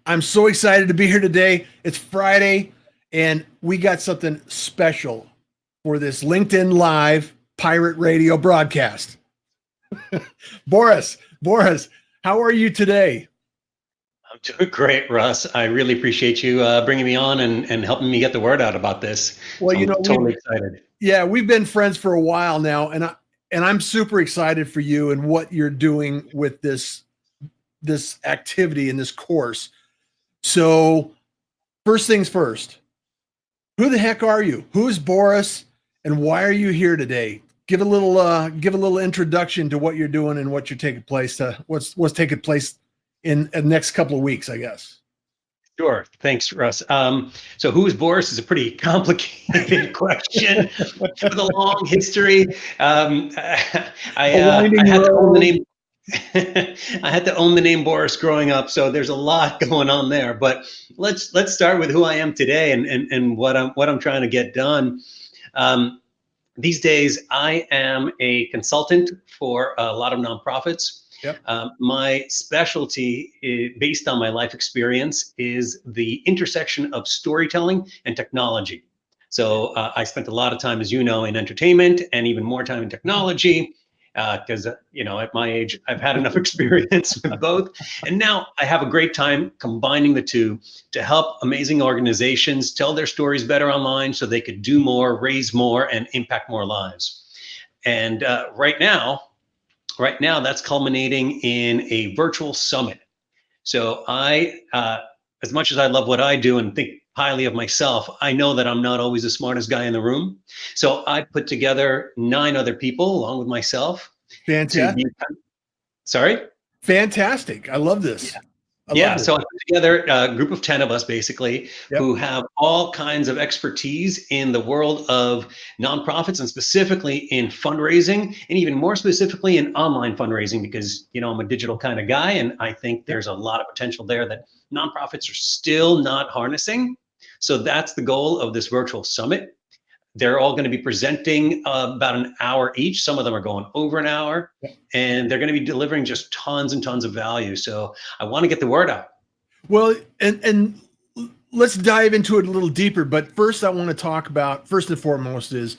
I'm so excited to be here today. It's Friday, and we got something special for this LinkedIn Live Pirate Radio broadcast. Boris, how are you today? I'm doing great, Russ. I really appreciate you bringing me on and helping me get the word out about this. Well, So you I'm know, totally excited. we've been friends for a while now, and I'm super excited for you and what you're doing with this activity and this course. So, first things first, who the heck are you? Who's Boris, and why are you here today? Give a little introduction to what you're doing and what you're taking place to what's taking place in the next couple of weeks, I guess. Sure. Thanks, Russ. So who is Boris is a pretty complicated question with a long history. A I winding had to own the road. name. I had to own the name Boris growing up, so there's a lot going on there. But let's start with who I am today and what I'm trying to get done. Um, these days, I am a consultant for a lot of nonprofits. Yep. My specialty, based on my life experience, is the intersection of storytelling and technology. So I spent a lot of time, as you know, in entertainment and even more time in technology because at my age I've had enough experience with both, and now I have a great time combining the two to help amazing organizations tell their stories better online so they could do more, raise more, and impact more lives. And right now that's culminating in a virtual summit. So as much as I love what I do and think highly of myself, I know that I'm not always the smartest guy in the room. So I put together 9 other people along with myself to be, Fantastic. sorry? Fantastic. I love this. I love Yeah, this. so I put together a group of 10 of us basically Yep. who have all kinds of expertise in the world of nonprofits and specifically in fundraising and even more specifically in online fundraising because, I'm a digital kind of guy and I think Yep. there's a lot of potential there that nonprofits are still not harnessing. So that's the goal of this virtual summit. They're all going to be presenting about an hour each. Some of them are going over an hour, Yep. and they're going to be delivering just tons and tons of value. So I want to get the word out. Well, and let's dive into it a little deeper. But first, I want to talk about first and foremost is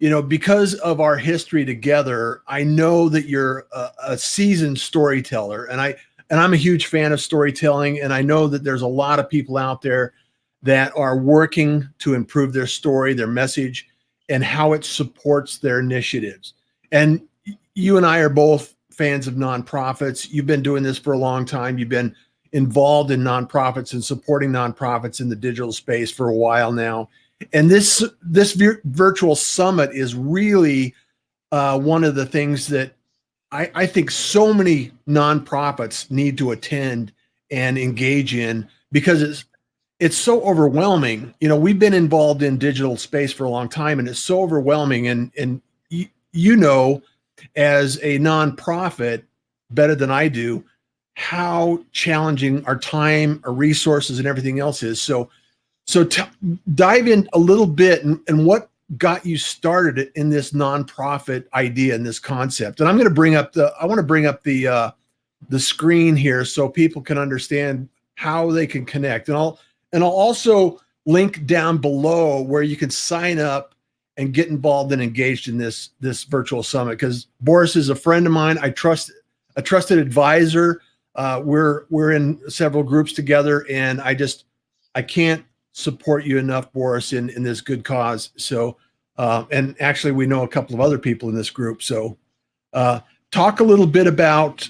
because of our history together, I know that you're a seasoned storyteller, and I'm a huge fan of storytelling, and I know that there's a lot of people out there that are working to improve their story, their message, and how it supports their initiatives. And you and I are both fans of nonprofits. You've been doing this for a long time. You've been involved in nonprofits and supporting nonprofits in the digital space for a while now. And this virtual summit is really one of the things that I think so many nonprofits need to attend and engage in because it's so overwhelming. We've been involved in digital space for a long time, and it's so overwhelming. And as a nonprofit, better than I do, how challenging our time, our resources, and everything else is. So dive in a little bit and what got you started in this nonprofit idea and this concept. And I want to bring up the screen here so people can understand how they can connect. And I'll also link down below where you can sign up and get involved and engaged in this virtual summit because Boris is a friend of mine. A trusted advisor. We're in several groups together, and I can't support you enough, Boris, in this good cause. So, and actually, we know a couple of other people in this group. So, uh, talk a little bit about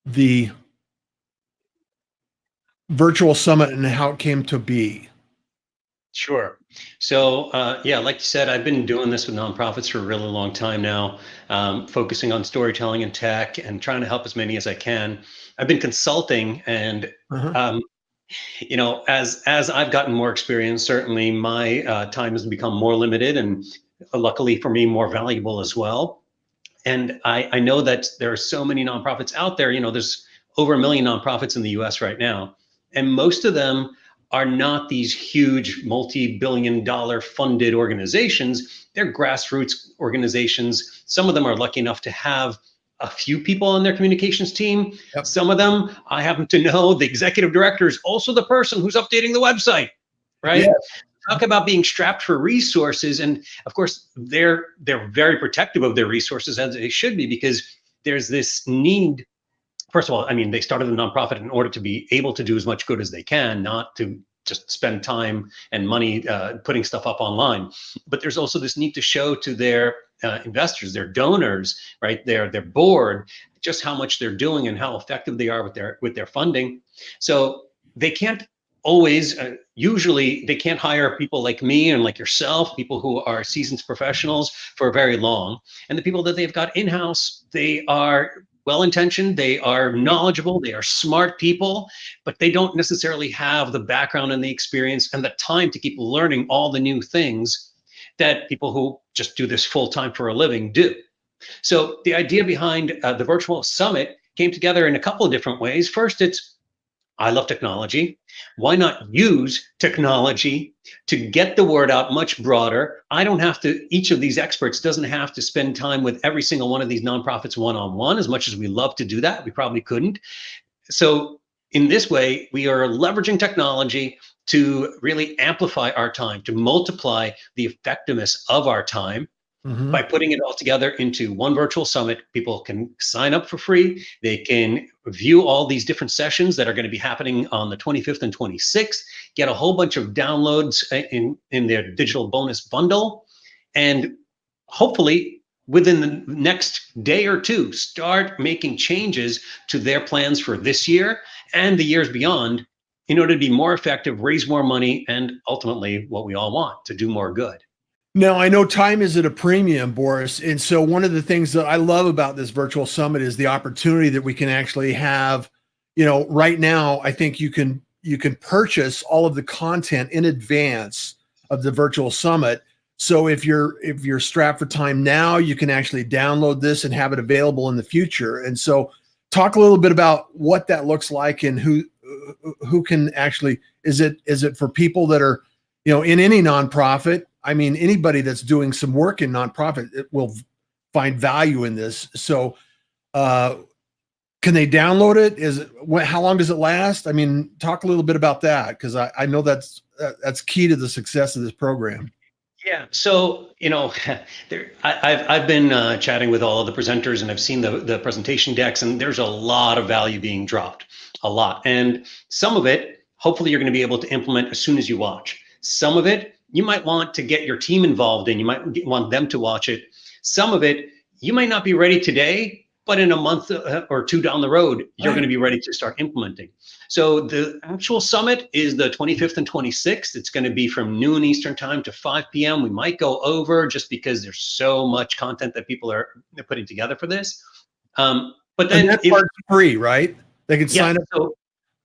the virtual summit and how it came to be. Sure. So, yeah, like you said, I've been doing this with nonprofits for a really long time now, focusing on storytelling and tech and trying to help as many as I can. I've been consulting and Uh-huh. um, as I've gotten more experience, certainly my time has become more limited and luckily for me, more valuable as well. And I know that there are so many nonprofits out there. There's over 1 million nonprofits in the US right now. And most of them are not these huge multi-billion-dollar funded organizations. They're grassroots organizations. Some of them are lucky enough to have a few people on their communications team. Yep. Some of them I happen to know the executive director is also the person who's updating the website, right? Yeah. Talk about being strapped for resources. And of course, they're very protective of their resources, as they should be, because there's this need. First of all, I mean, they started a nonprofit in order to be able to do as much good as they can, not to just spend time and money putting stuff up online. But there's also this need to show to their investors, their donors, right, their board, just how much they're doing and how effective they are with their funding. So they can't always, usually, they can't hire people like me and like yourself, people who are seasoned professionals for very long. And the people that they've got in-house, they are well-intentioned, they are knowledgeable, they are smart people, but they don't necessarily have the background and the experience and the time to keep learning all the new things that people who just do this full-time for a living do. So the idea behind the virtual summit came together in a couple of different ways. First, it's I love technology. Why not use technology to get the word out much broader? I don't have to, each of these experts doesn't have to spend time with every single one of these nonprofits one-on-one, as much as we love to do that. We probably couldn't. So in this way, we are leveraging technology to really amplify our time, to multiply the effectiveness of our time by putting it all together into one virtual summit. People can sign up for free. They can view all these different sessions that are going to be happening on the 25th and 26th, get a whole bunch of downloads in their digital bonus bundle, and hopefully within the next day or two, start making changes to their plans for this year and the years beyond in order to be more effective, raise more money, and ultimately what we all want, to do more good. Now, I know time is at a premium, Boris. And so one of the things that I love about this virtual summit is the opportunity that we can actually have, right now, I think you can purchase all of the content in advance of the virtual summit. So if you're strapped for time now, you can actually download this and have it available in the future. And so talk a little bit about what that looks like and who can actually, is it for people that are, in any nonprofit? I mean, anybody that's doing some work in nonprofit, it will find value in this. So, can they download it? How long does it last? I mean, talk a little bit about that, because I know that's key to the success of this program. Yeah. So, I've been chatting with all of the presenters, and I've seen the presentation decks, and there's a lot of value being dropped, a lot. And some of it, hopefully, you're going to be able to implement as soon as you watch. Some of it, you might want to get your team involved in. You might want them to watch it. Some of it, you might not be ready today, but in a month or two down the road, you're going to be ready to start implementing. So the actual summit is the 25th and 26th. It's going to be from noon Eastern time to 5 p.m. We might go over just because there's so much content that people are putting together for this. But then that part's free, right? They can sign up. So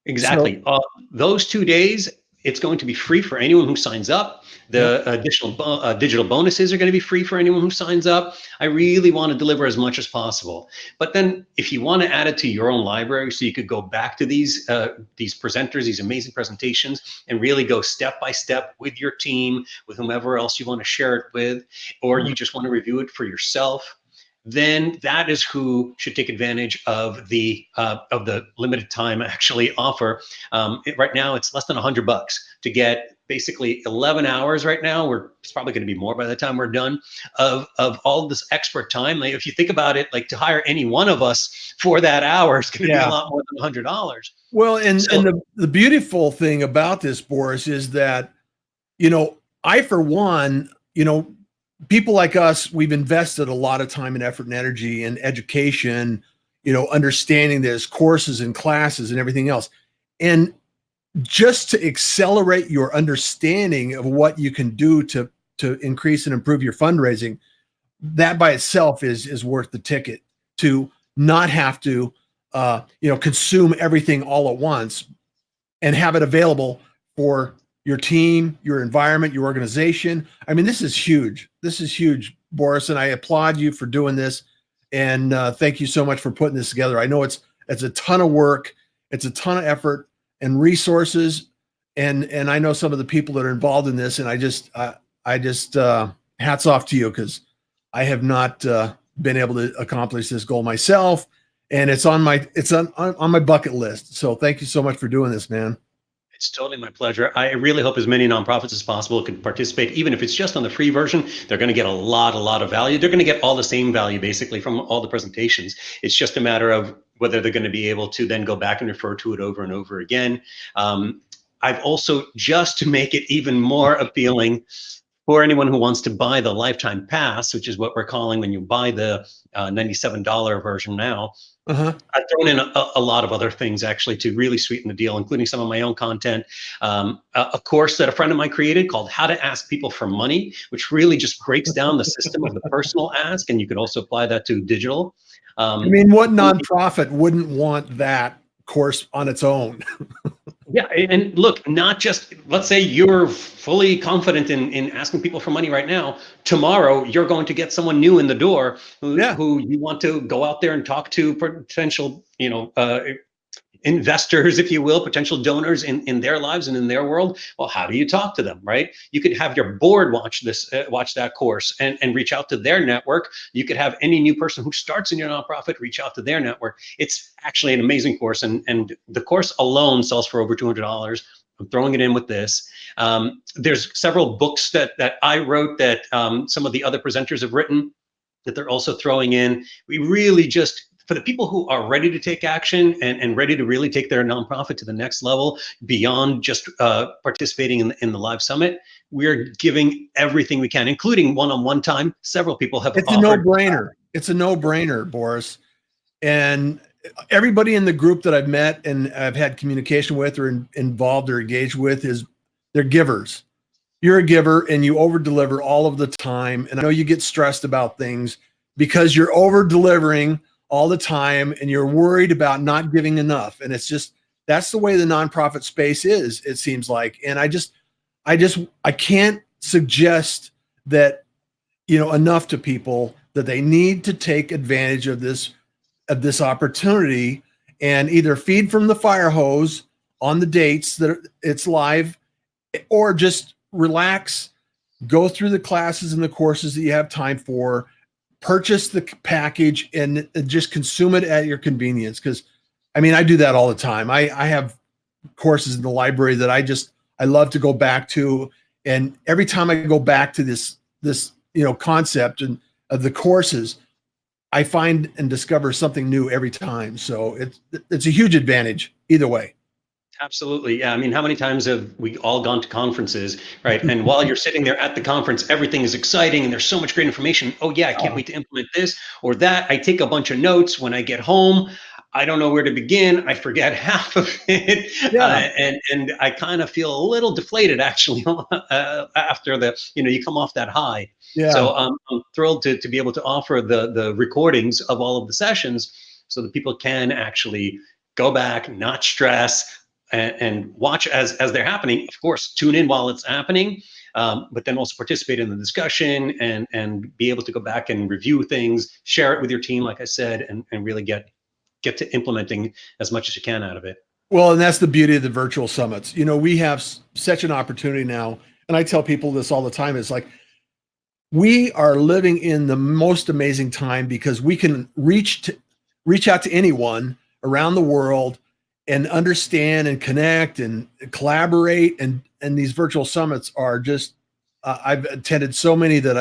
exactly. Those 2 days, it's going to be free for anyone who signs up. The additional digital bonuses are going to be free for anyone who signs up. I really want to deliver as much as possible. But then if you want to add it to your own library, so you could go back to these presenters, these amazing presentations, and really go step by step with your team, with whomever else you want to share it with, or you just want to review it for yourself, then that is who should take advantage of the limited time actually offer. Right now, it's less than $100 to get basically 11 hours right now. It's probably going to be more by the time we're done of all this expert time. Like, if you think about it, like, to hire any one of us for that hour is going to be a lot more than $100. Well, and the beautiful thing about this, Boris, is that, I, for one, people like us, we've invested a lot of time and effort and energy and education, understanding this, courses and classes and everything else. And just to accelerate your understanding of what you can do to increase and improve your fundraising, that by itself is worth the ticket, to not have to, consume everything all at once and have it available for your team, your environment, your organization. I mean, this is huge. This is huge, Boris, and I applaud you for doing this. And thank you so much for putting this together. I know it's a ton of work, it's a ton of effort and resources, and I know some of the people that are involved in this, and I just hats off to you, because I have not been able to accomplish this goal myself, and it's on my bucket list. So thank you so much for doing this, man. It's totally my pleasure. I really hope as many nonprofits as possible can participate, even if it's just on the free version. They're going to get a lot of value. They're going to get all the same value basically from all the presentations. It's just a matter of whether they're going to be able to then go back and refer to it over and over again. I've also, just to make it even more appealing for anyone who wants to buy the lifetime pass, which is what we're calling when you buy the $97 version now, I've thrown in a lot of other things actually to really sweeten the deal, including some of my own content. A course that a friend of mine created called How to Ask People for Money, which really just breaks down the system of the personal ask, and you could also apply that to digital. I mean, what nonprofit wouldn't want that course on its own? Yeah, and look, not just, let's say you're fully confident in asking people for money right now. Tomorrow, you're going to get someone new in the door who you want to go out there and talk to potential, investors, if you will, potential donors in their lives and in their world. Well, how do you talk to them, right? You could have your board watch that course and reach out to their network. You could have any new person who starts in your nonprofit reach out to their network. It's actually an amazing course, and the course alone sells for over $200. I'm throwing it in with this. There's several books that I wrote that some of the other presenters have written that they're also throwing in. We really just, for the people who are ready to take action and ready to really take their nonprofit to the next level beyond just participating in the live summit, we're giving everything we can, including one-on-one time. Several people have It's offered. a no-brainer. It's a no-brainer, Boris. And everybody in the group that I've met and I've had communication with or involved or engaged with they're givers. You're a giver and you over deliver all of the time. And I know you get stressed about things because you're over delivering all the time and you're worried about not giving enough. And it's just, that's the way the nonprofit space is, it seems like. And I can't suggest that, enough to people that they need to take advantage of this opportunity and either feed from the fire hose on the dates that it's live, or just relax, go through the classes and the courses that you have time for, purchase the package and just consume it at your convenience. Because I do that all the time. I have courses in the library that I love to go back to. And every time I go back to this concept and of the courses, I find and discover something new every time. So it's a huge advantage either way. Absolutely. Yeah. How many times have we all gone to conferences, right? And while you're sitting there at the conference, everything is exciting and there's so much great information. Oh yeah, I can't wait to implement this or that. I take a bunch of notes. When I get home, I don't know where to begin. I forget half of it. Yeah. And I kind of feel a little deflated actually after you come off that high. Yeah. So I'm thrilled to be able to offer the recordings of all of the sessions so that people can actually go back, not stress, and watch as they're happening. Of course, tune in while it's happening, but then also participate in the discussion and be able to go back and review things, share it with your team, like I said, and really get to implementing as much as you can out of it. Well, and that's the beauty of the virtual summits. We have such an opportunity now, and I tell people this all the time. It's like we are living in the most amazing time because we can reach out to anyone around the world and understand and connect and collaborate. And these virtual summits are just, I've attended so many that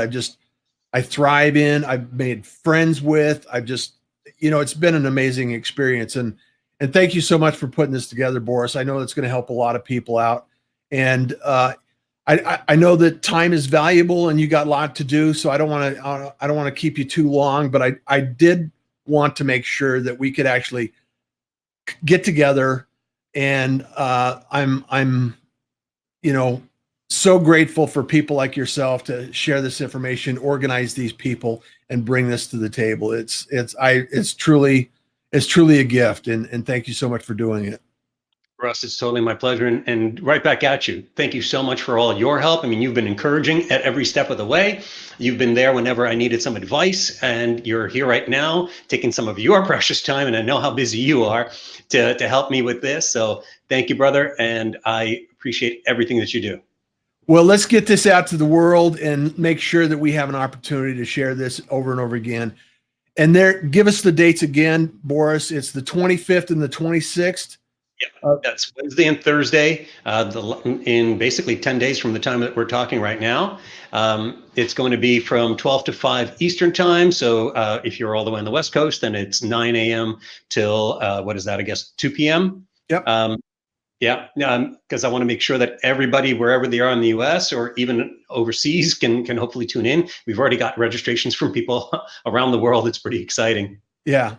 I thrive in, I've made friends with, it's been an amazing experience. And thank you so much for putting this together, Boris. I know it's going to help a lot of people out. And I know that time is valuable and you got a lot to do. So I don't want to keep you too long, but I did want to make sure that we could actually get together, and I'm so grateful for people like yourself to share this information, organize these people, and bring this to the table. It's truly a gift, and thank you so much for doing it. Russ, it's totally my pleasure, and right back at you. Thank you so much for all your help. You've been encouraging at every step of the way. You've been there whenever I needed some advice, and you're here right now taking some of your precious time, and I know how busy you are, to help me with this. So thank you, brother, and I appreciate everything that you do. Well, let's get this out to the world and make sure that we have an opportunity to share this over and over again. And there, give us the dates again, Boris. It's the 25th and the 26th. Yeah, that's Wednesday and Thursday, in basically 10 days from the time that we're talking right now. It's going to be from 12 to 5 Eastern time. So if you're all the way on the West Coast, then it's 9 a.m. till, what is that, I guess, 2 p.m.? Yep. Yeah, because I want to make sure that everybody, wherever they are in the U.S. or even overseas, can hopefully tune in. We've already got registrations from people around the world. It's pretty exciting. Yeah.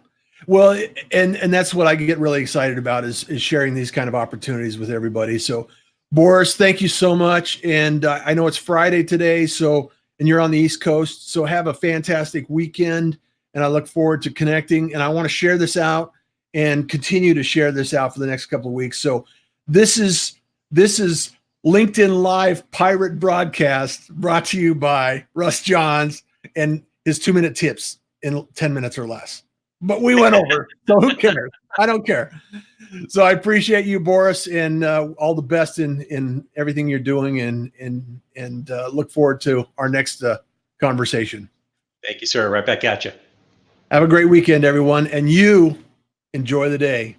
Well, and that's what I get really excited about is sharing these kind of opportunities with everybody. So, Boris, thank you so much. And I know it's Friday today, so and you're on the East Coast, so have a fantastic weekend. And I look forward to connecting. And I want to share this out and continue to share this out for the next couple of weeks. So, this is LinkedIn Live Pirate Broadcast brought to you by Russ Johns and his 2-minute tips in 10 minutes or less. But we went over, so who cares? I don't care. So I appreciate you, Boris, and all the best in everything you're doing, and look forward to our next conversation. Thank you, sir. Right back at you. Have a great weekend, everyone, and you enjoy the day.